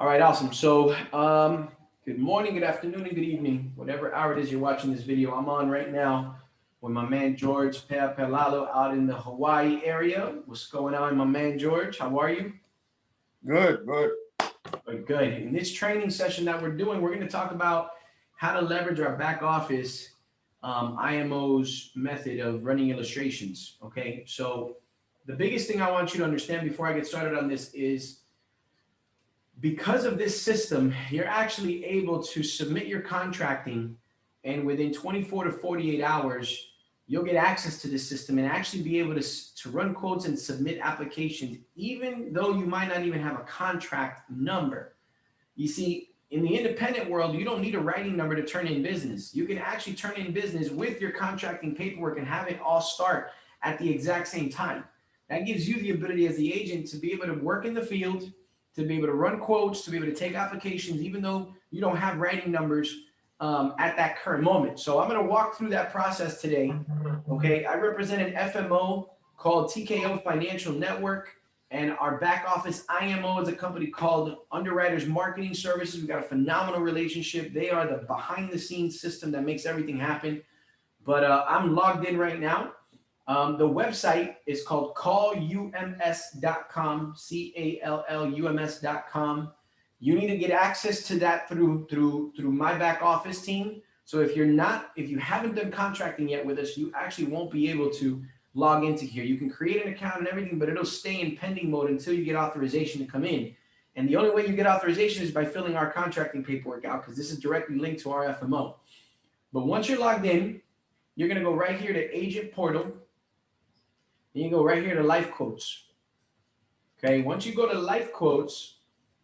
All right, awesome. So, good morning, good afternoon, and good evening, whatever hour it is you're watching this video. I'm on right now with my man George Peapelalo out in the Hawaii area. What's going on, my man George? How are you? Good, good. Good. In this training session that we're doing, we're going to talk about how to leverage our back office IMO's method of running illustrations. Okay, so the biggest thing I want you to understand before I get started on this is because of this system, you're actually able to submit your contracting, and within 24 to 48 hours, you'll get access to this system and actually be able to run quotes and submit applications, even though you might not even have a contract number. You see, in the independent world, you don't need a writing number to turn in business. You can actually turn in business with your contracting paperwork and have it all start at the exact same time. That gives you the ability as the agent to be able to work in the field, to be able to run quotes, to be able to take applications, even though you don't have writing numbers at that current moment. So I'm going to walk through that process today. Okay, I represent an FMO called TKO Financial Network, and our back office IMO is a company called Underwriters Marketing Services. We've got a phenomenal relationship. They are the behind the scenes system that makes everything happen. But I'm logged in right now. The website is called callums.com, callums.com. You need to get access to that through my back office team. So if you haven't done contracting yet with us, you actually won't be able to log into here. You can create an account and everything, but it'll stay in pending mode until you get authorization to come in. And the only way you get authorization is by filling our contracting paperwork out, because this is directly linked to our FMO. But once you're logged in, you're going to go right here to Agent Portal. And you go right here to Life Quotes. Okay, once you go to Life Quotes,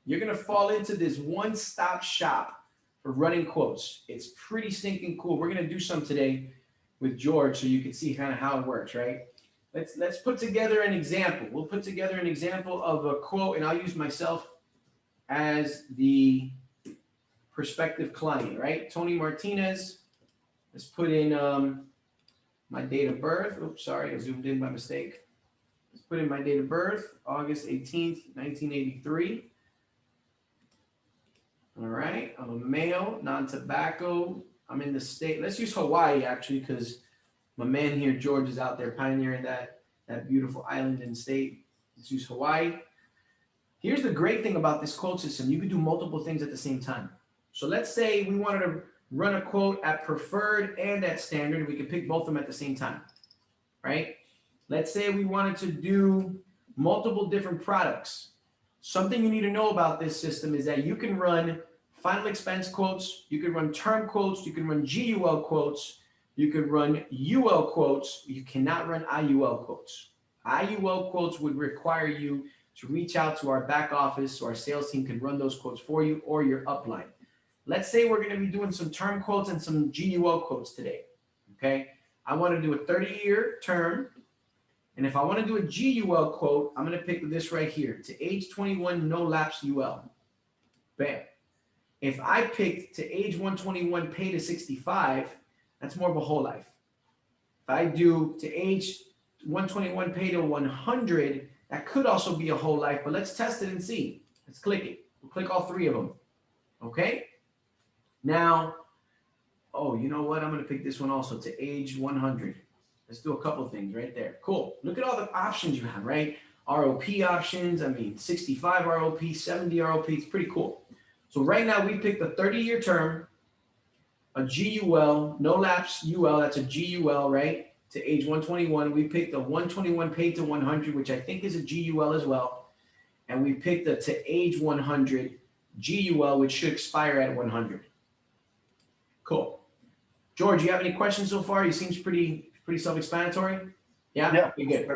you're going to fall into this one-stop shop for running quotes. It's pretty stinking cool. We're going to do some today with George so you can see kind of how it works, right? Let's put together an example. We'll put together an example of a quote, and I'll use myself as the prospective client, right? Tony Martinez. Let's put in my date of birth. Oops, sorry, I zoomed in by mistake. Let's put in my date of birth, August 18th, 1983. All right, I'm a male, non-tobacco. I'm in the state. Let's use Hawaii, actually, because my man here, George, is out there pioneering that beautiful island and state. Let's use Hawaii. Here's the great thing about this quote system. You can do multiple things at the same time. So let's say we wanted to run a quote at preferred and at standard. We could pick both of them at the same time, right? Let's say we wanted to do multiple different products. Something you need to know about this system is that you can run final expense quotes, you can run term quotes, you can run GUL quotes, you can run UL quotes. You cannot run IUL quotes. IUL quotes would require you to reach out to our back office so our sales team can run those quotes for you or your upline. Let's say we're going to be doing some term quotes and some GUL quotes today. Okay, I want to do a 30-year term. And if I want to do a GUL quote, I'm going to pick this right here, to age 21, no lapse UL. Bam. If I picked to age 121, pay to 65, that's more of a whole life. If I do to age 121, pay to 100, that could also be a whole life, but let's test it and see. Let's click it. We'll click all three of them. Okay. Now, oh, you know what? I'm going to pick this one also, to age 100. Let's do a couple things right there. Cool. Look at all the options you have, right? ROP options. I mean, 65 ROP, 70 ROP. It's pretty cool. So right now we picked a 30-year term, a GUL, no lapse UL. That's a GUL, right? To age 121. We picked a 121 paid to 100, which I think is a GUL as well. And we picked a to age 100 GUL, which should expire at 100. Cool. George, you have any questions so far? It seems pretty self-explanatory. Yeah? Okay, good.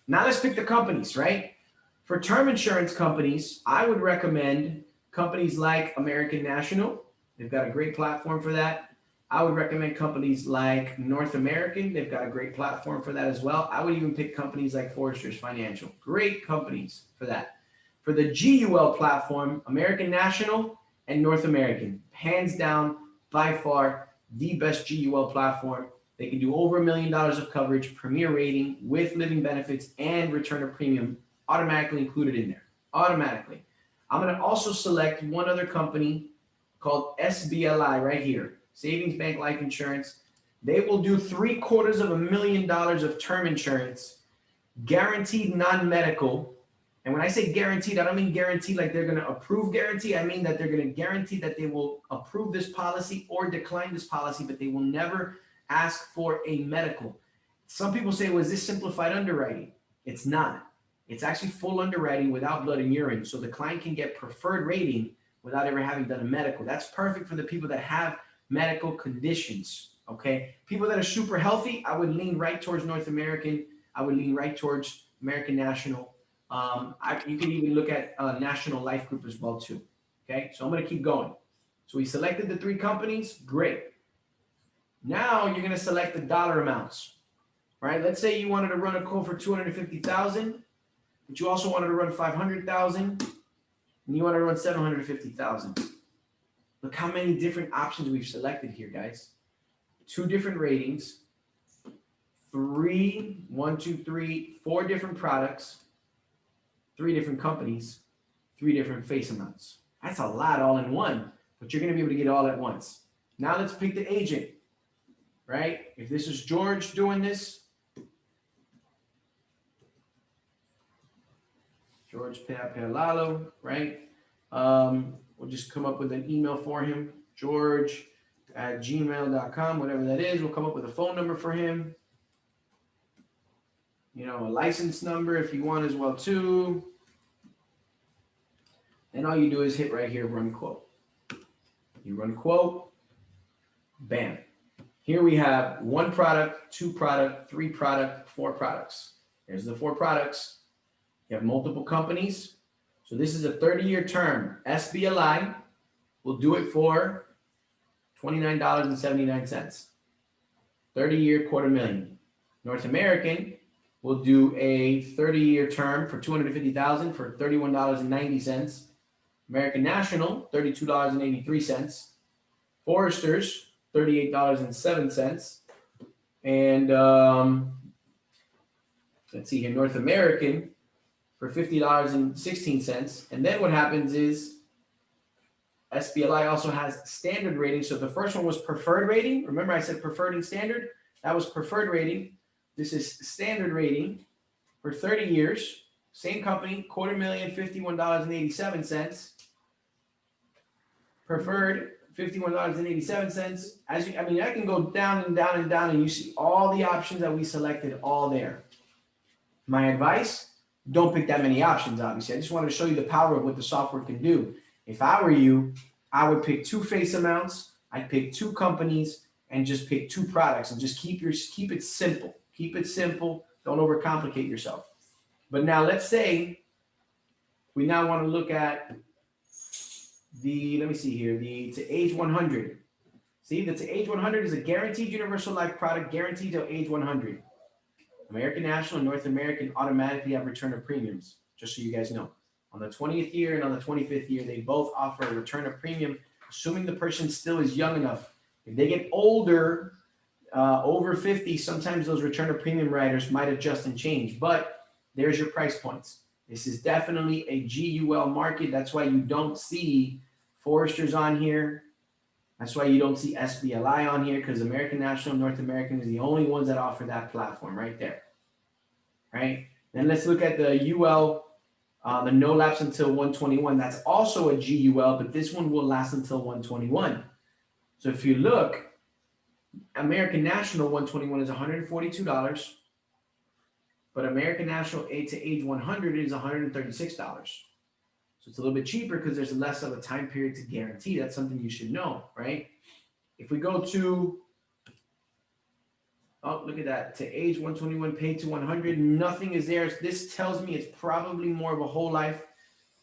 Now let's pick the companies, right? For term insurance companies, I would recommend companies like American National. They've got a great platform for that. I would recommend companies like North American. They've got a great platform for that as well. I would even pick companies like Foresters Financial. Great companies for that. For the GUL platform, American National and North American. Hands down, by far, the best GUL platform. They can do over $1 million of coverage, premier rating with living benefits and return of premium automatically included in there. Automatically. I'm going to also select one other company called SBLI right here, Savings Bank Life Insurance. They will do $750,000 of term insurance, guaranteed non-medical. And when I say guaranteed, I don't mean guaranteed like they're going to approve guarantee. I mean that they're going to guarantee that they will approve this policy or decline this policy, but they will never ask for a medical. Some people say, was this simplified underwriting? It's not. It's actually full underwriting without blood and urine. So the client can get preferred rating without ever having done a medical. That's perfect for the people that have medical conditions. Okay. People that are super healthy, I would lean right towards North American. I would lean right towards American National. You can even look at National Life Group as well too. Okay. So I'm going to keep going. So we selected the 3 companies. Great. Now you're going to select the dollar amounts, right? Let's say you wanted to run a quote for $250,000, but you also wanted to run $500,000, and you want to run $750,000. Look how many different options we've selected here, guys. 2 different ratings, 4 different products, 3 different companies, 3 different face amounts. That's a lot all in one, but you're going to be able to get it all at once. Now let's pick the agent, right? If this is George doing this, George Perlalo, right? We'll just come up with an email for him, george@gmail.com, whatever that is. We'll come up with a phone number for him. A license number if you want as well too. Then all you do is hit right here, run quote. You run quote, bam. Here we have 1 product, 2 product, 3 product, 4 products. There's the 4 products. You have multiple companies. So this is a 30-year term. SBLI will do it for $29.79. 30-year, $250,000. North American will do a 30-year term for $250,000 for $31.90. American National, $32.83. Foresters, $38.07. And let's see here, North American for $50.16. And then what happens is SBLI also has standard rating. So the first one was preferred rating. Remember I said preferred and standard? That was preferred rating. This is standard rating for 30 years. Same company, $250,000, $51.87. Preferred, $51.87. I can go down and down and down, and you see all the options that we selected all there. My advice, don't pick that many options, obviously. I just wanted to show you the power of what the software can do. If I were you, I would pick 2 face amounts. I'd pick 2 companies and just pick 2 products and just keep it simple. Keep it simple. Don't overcomplicate yourself. But now let's say we now want to look at let me see here, to age 100. See, the to age 100 is a guaranteed universal life product, guaranteed till age 100. American National and North American automatically have return of premiums, just so you guys know. On the 20th year and on the 25th year, they both offer a return of premium, assuming the person still is young enough. If they get older, over 50, sometimes those return of premium riders might adjust and change, but there's your price points. This is definitely a GUL market. That's why you don't see Foresters on here. That's why you don't see SBLI on here, because American National, North American is the only ones that offer that platform right there. Right? Then let's look at the UL, the no lapse until 121. That's also a GUL, but this one will last until 121. So if you look, American National 121 is $142, but American National to age 100 is $136. So it's a little bit cheaper because there's less of a time period to guarantee. That's something you should know, right? If we go to, look at that, to age 121, paid to 100, nothing is there. This tells me it's probably more of a whole life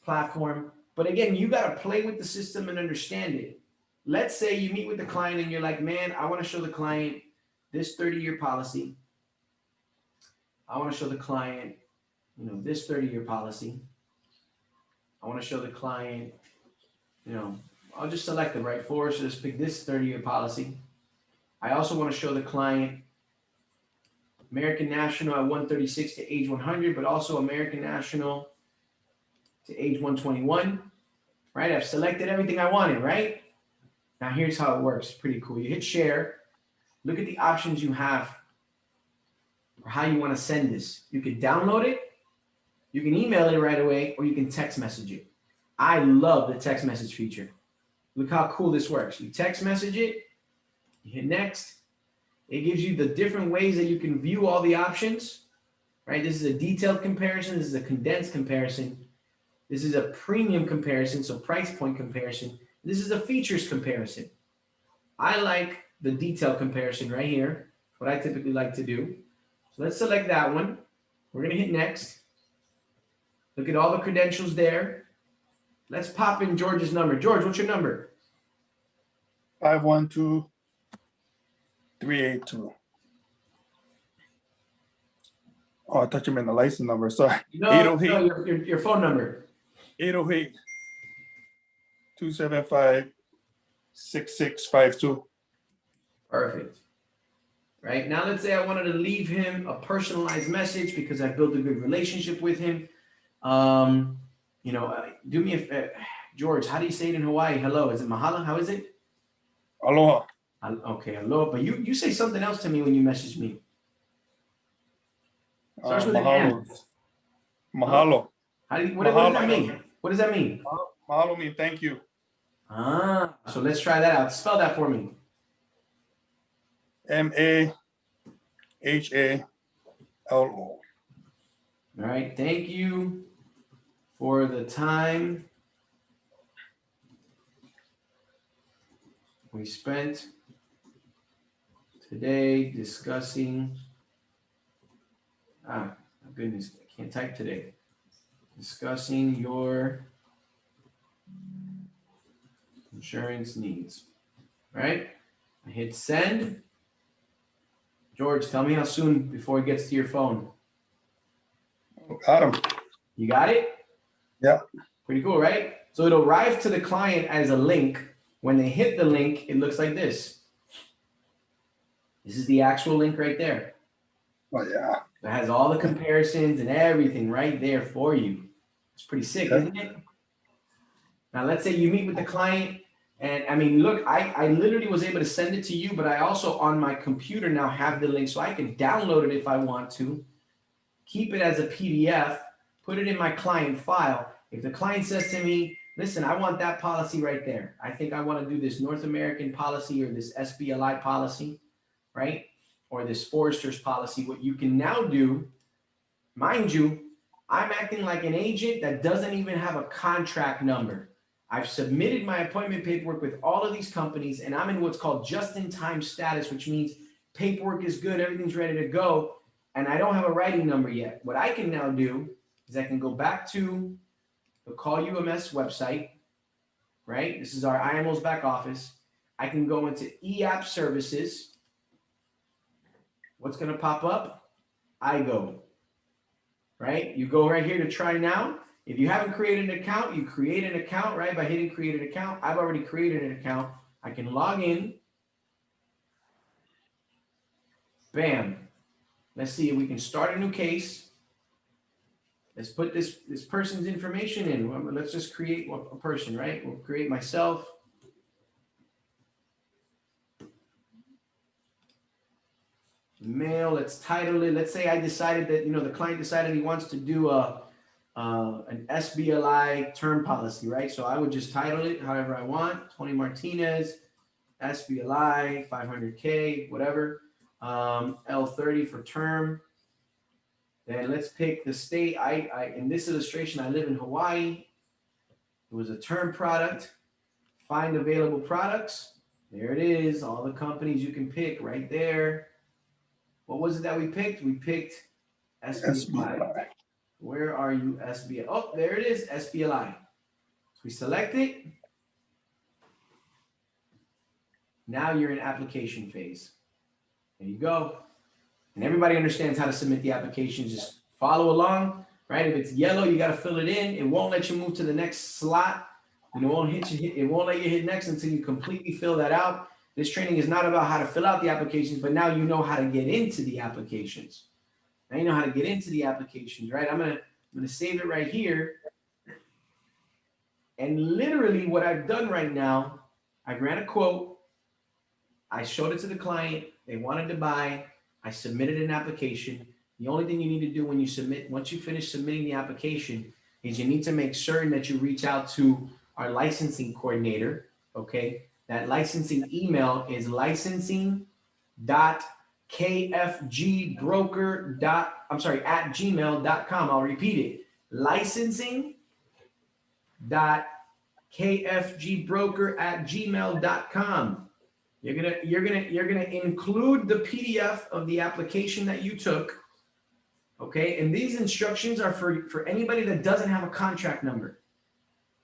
platform. But again, you got to play with the system and understand it. Let's say you meet with the client and you're like, man, I want to show the client this 30-year policy. I want to show the client, this 30-year policy. I want to show the client, I'll just select the right for, so just pick this 30-year policy. I also want to show the client American National at 136 to age 100, but also American National to age 121. right? I've selected everything I wanted, right? Now here's how it works. Pretty cool. You hit share. Look at the options you have or how you want to send this. You can download it, you can email it right away, or you can text message it. I love the text message feature. Look how cool this works. You text message it, you hit next. It gives you the different ways that you can view all the options, right? This is a detailed comparison. This is a condensed comparison. This is a premium comparison, so price point comparison. This is a features comparison. I like the detailed comparison right here, what I typically like to do. So let's select that one. We're going to hit next. Look at all the credentials there. Let's pop in George's number. George, what's your number? 512382. Oh, I thought you meant the license number. Sorry. No, 808 your phone number. 808 275 6652. Perfect. Right now, let's say I wanted to leave him a personalized message because I built a good relationship with him. Do me a George. How do you say it in Hawaii? Hello. Is it mahalo? How is it? Aloha. Okay, aloha. But you say something else to me when you message me. Starts with an M. Mahalo. What does that mean? What does that mean? Mahalo means thank you. So let's try that out. Spell that for me. MAHALO. All right. Thank you for the time we spent today discussing. My goodness, I can't type today. Discussing your insurance needs. All right. I hit send. George, tell me how soon before it gets to your phone. Got him. You got it? Yeah. Pretty cool, right? So it'll arrive to the client as a link. When they hit the link, it looks like this. This is the actual link right there. Oh, yeah. It has all the comparisons and everything right there for you. It's pretty sick, isn't it? Now, let's say you meet with the client. And I mean, look, I literally was able to send it to you, but I also on my computer now have the link so I can download it if I want to, keep it as a PDF, put it in my client file. If the client says to me, listen, I want that policy right there. I think I want to do this North American policy or this SBLI policy, right? Or this Forester's policy. What you can now do, mind you, I'm acting like an agent that doesn't even have a contract number. I've submitted my appointment paperwork with all of these companies, and I'm in what's called just-in-time status, which means paperwork is good, everything's ready to go, and I don't have a writing number yet. What I can now do is I can go back to the Call UMS website, right? This is our IMO's back office. I can go into eApp services. What's going to pop up? iGo, right? You go right here to try now. If you haven't created an account, you create an account, right? By hitting create an account. I've already created an account. I can log in. Bam. Let's see if we can start a new case. Let's put this person's information in. Let's just create a person, right? We'll create myself. Mail, let's title it. Let's say I decided that, the client decided he wants to do an SBLI term policy, right? So I would just title it however I want. Tony Martinez, SBLI, 500K, whatever. L30 for term. Then let's pick the state. I in this illustration, I live in Hawaii. It was a term product. Find available products. There it is. All the companies you can pick right there. What was it that we picked? We picked SBLI. Where are you, SBLI? Oh, there it is, SBLI. So we select it. Now you're in application phase. There you go. And everybody understands how to submit the application. Just follow along, right? If it's yellow, you got to fill it in. It won't let you move to the next slot. And it won't let you hit next until you completely fill that out. This training is not about how to fill out the applications, but now you know how to get into the applications. Now you know how to get into the applications, right? I'm gonna save it right here. And literally what I've done right now, I ran a quote, I showed it to the client, they wanted to buy, I submitted an application. The only thing you need to do when you submit, once you finish submitting the application, is you need to make certain that you reach out to our licensing coordinator, okay? That licensing email is licensing.kfgbroker@gmail.com. I'll repeat it. Licensing.kfgbroker@gmail.com. You're gonna include the PDF of the application that you took, okay? And these instructions are for anybody that doesn't have a contract number.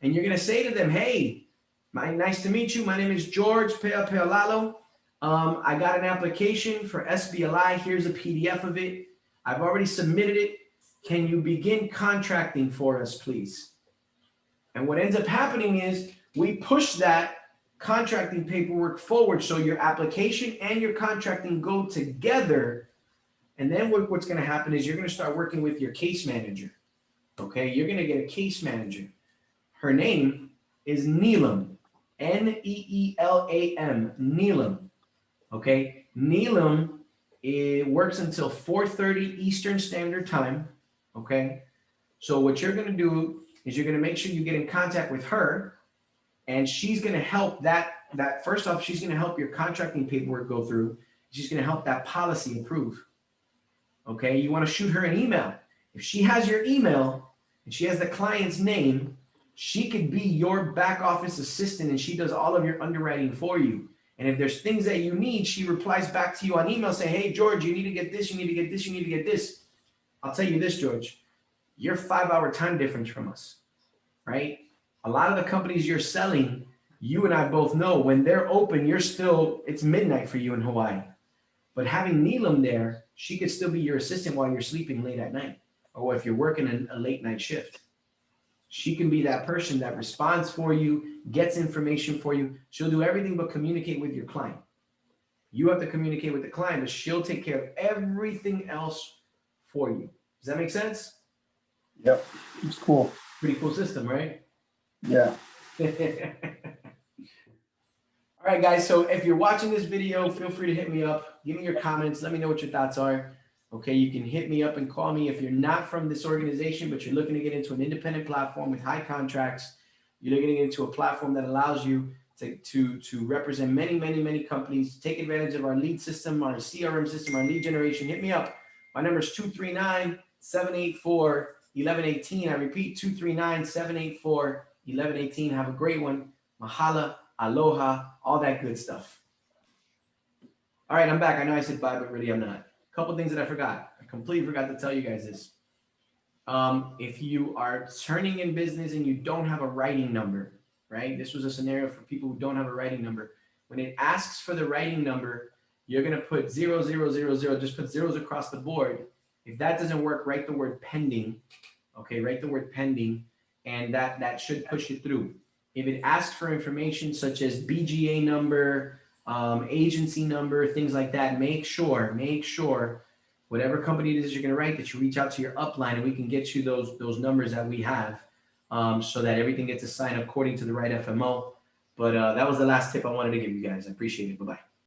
And you're gonna say to them, hey, nice to meet you. My name is George Peolalo. I got an application for SBLI. Here's a PDF of it. I've already submitted it. Can you begin contracting for us, please? And what ends up happening is we push that contracting paperwork forward so your application and your contracting go together. And then what's going to happen is you're going to start working with your case manager. Okay, you're going to get a case manager. Her name is Neelam, Neelam, Neelam. Okay, Neelam, it works until 4:30 Eastern Standard Time. Okay, so what you're going to do is you're going to make sure you get in contact with her. And she's going to help that first off, she's going to help your contracting paperwork go through. She's going to help that policy approve. Okay, you want to shoot her an email. If she has your email and she has the client's name, she could be your back office assistant and she does all of your underwriting for you. And if there's things that you need, she replies back to you on email saying, hey, George, you need to get this, you need to get this, you need to get this. I'll tell you this, George, you're 5-hour time difference from us, right? A lot of the companies you're selling, you and I both know when they're open, it's midnight for you in Hawaii. But having Neelam there, she could still be your assistant while you're sleeping late at night, or if you're working a late night shift. She can be that person that responds for you, gets information for you. She'll do everything but communicate with your client. You have to communicate with the client, but she'll take care of everything else for you. Does that make sense? Yep. It's cool. Pretty cool system, right? Yeah. All right, guys. So if you're watching this video, feel free to hit me up. Give me your comments. Let me know what your thoughts are. Okay, you can hit me up and call me if you're not from this organization, but you're looking to get into an independent platform with high contracts. You're looking to get into a platform that allows you to represent many companies. Take advantage of our lead system, our CRM system, our lead generation. Hit me up. My number is 239-784-1118. I repeat, 239-784-1118. Have a great one. Mahala, aloha, all that good stuff. All right, I'm back. I know I said bye, but really I'm not. A couple things that I forgot. I completely forgot to tell you guys this. If you are turning in business and you don't have a writing number, right? This was a scenario for people who don't have a writing number. When it asks for the writing number, you're going to put 0000, just put zeros across the board. If that doesn't work, write the word pending. Okay, write the word pending, and that should push it through. If it asks for information such as BGA number, agency number, things like that, make sure whatever company it is you're going to write, that you reach out to your upline and we can get you those numbers that we have, so that everything gets assigned according to the right FMO. But that was the last tip I wanted to give you guys. I appreciate it. Bye-bye.